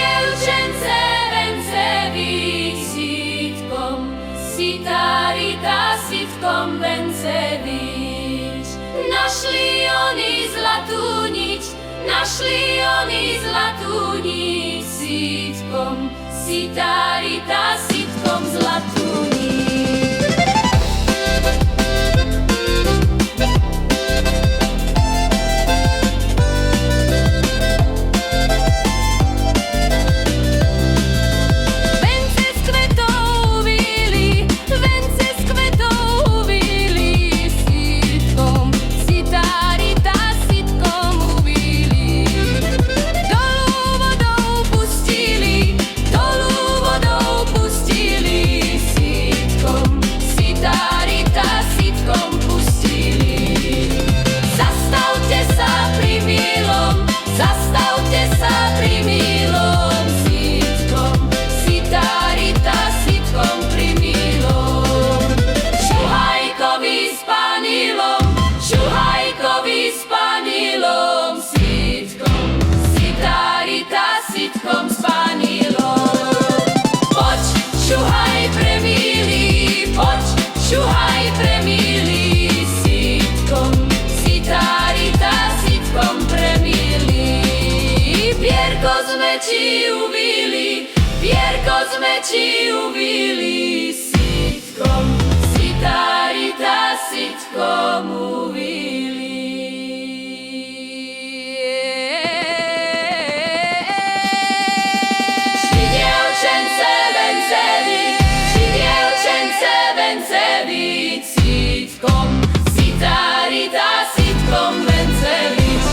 dievčence vence sítkom, sitarita sítkom vence víč. Našli oni zlatú niť, našli oni zlatú niť sítkom, sitarita sítkom zlatú niť. Šuhaj pre milý sítkom, sitarita sítkom pre milý. Pierko sme ti uvili, pierko sme ti uvili sítkom, sitarita sítkom uvili. Šli dievčence vence víc, šli dievčence vence víc sítkom, sitarita sítkom vence víc.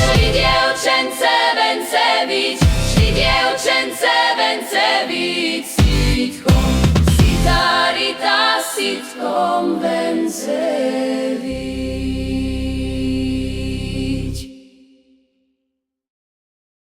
Šli dievčence vence víc, šli dievčence vence víc sítkom, sitarita sítkom vence víc.